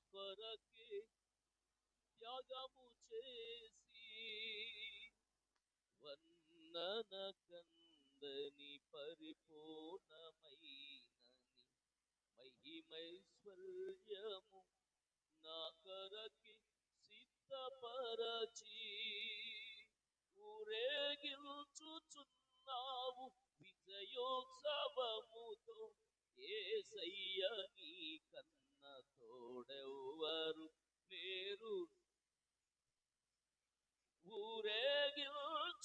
కొరకే త్యాగము చేసి వర్ణన కందని పరిపూర్ణమైనని మహిమైశ్వర్యము నా కొరకే సిద్ధపరచి ఊరేగించుచున్నావు విజయోత్సవముతో యేసయ్య నీ కన్న తోడెవ్వరు లేరు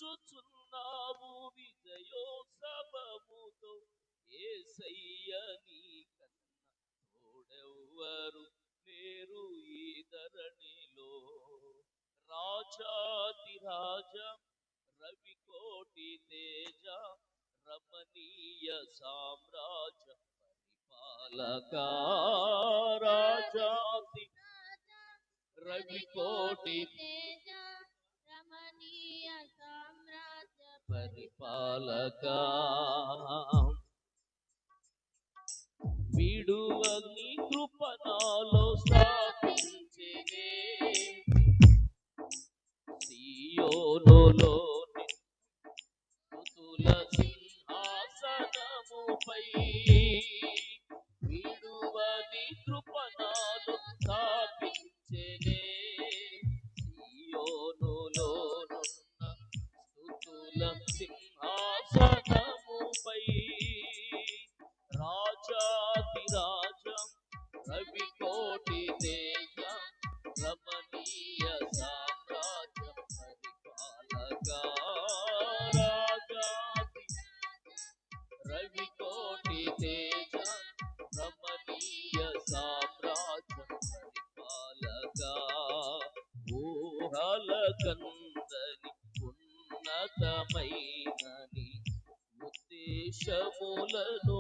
ఊరేగించుచున్నావు విజయోత్సవముతో యేసయ్య నీ కన్న తోడెవ్వరు లేరు ఈ ధరణిలో రాజాతి రాజ రవికోటి తేజ రమణీయ సామ్రాజ్య పరిపాలక రాజాతి రవికోటి తేజ రమణీయ సామ్రాజ్య పరిపాలక విడువని కృపణాలో స్థాపించేనే సియోనులోని స్తుతుల సింహాసనముపై విడువని కృపణాలు స్థాపించెనే సియోనులోనున్న స్తుతుల సింహాసనముపై రాజాతి రాజం రవికోటి తేజ రమణీయ సామ్రాజ్య పరిపాలక రాజాతి రవికోటి తేజ రమణీయ సామ్రాజ్య పరిపాలక ఊహల కందని ఉన్నతమైనని ఉద్దేశములను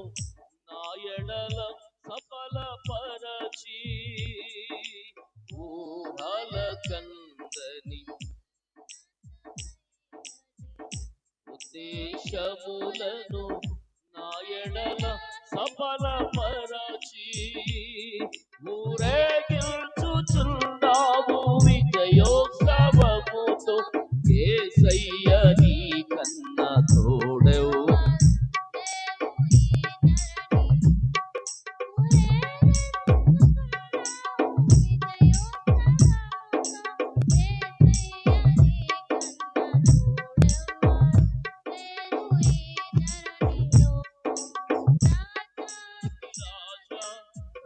నాయడల సఫలపరచి ఊహల కందని ఉద్దేశములను నాయడల సఫలపరచి ఊరేగించుచున్నావు విజయోత్సవముతో యేసయ్య నీ కన్న తోడెవు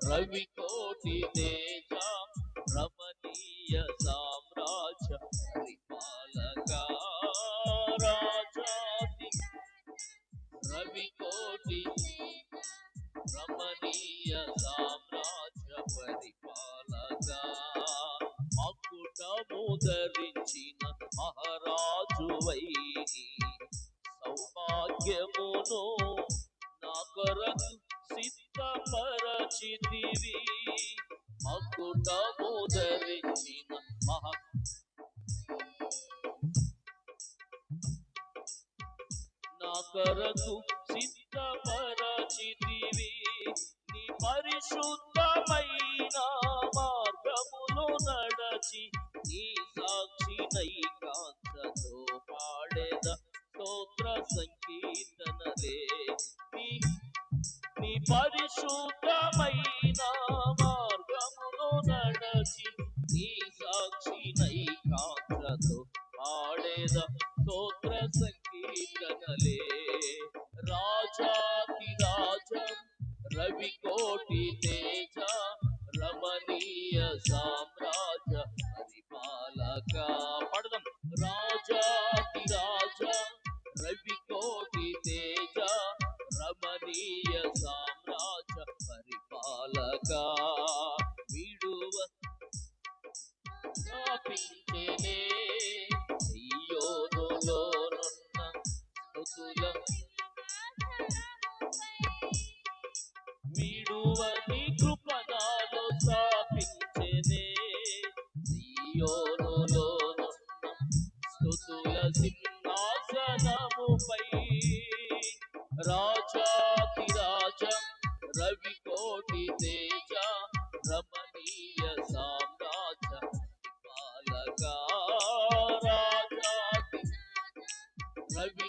రవికోటి తేజ రమణీయ సామ్రాజ్య పరిపాలక రాజాతి రవికోటి రమణీయ సామ్రాజ్య పరిపాలక మకుటము ధరించిన మహారాజువై సౌభాగ్యమును నా కొరకు సిద్ధపరచితివి మకుటము ధరించిన నా కొరకు సిద్ధపరచితివి నీ పరిశుద్ధమైన మార్గములు నడచి నీ సాక్షినై కాంతతో పాడేద స్తోత్ర సంకీర్తనలే నీ పరిశుద్ధమైన మార్గములు నడచి నీ సాక్షినై కాంతతో పాడేద స్తోత్ర సంకీర్తనలే రాజాతి రాజం రవికోటి తేజ రమణీయ సామ్రాజ్య పరిపాలక పడదాం రాజాతి రాజ రవికోటి తేజ రమణీయ సామ్రాజ్య పరిపాలక విడువ స్థాపించెనే సియోనులోనున్న స్తుతుల విడువని కృపణాలు స్థాపించెనే సియోనులోనున్న స్తుతుల సింహాసనముపై రాజాతి రాజం రవికోటి తేజ రమణీయ రవి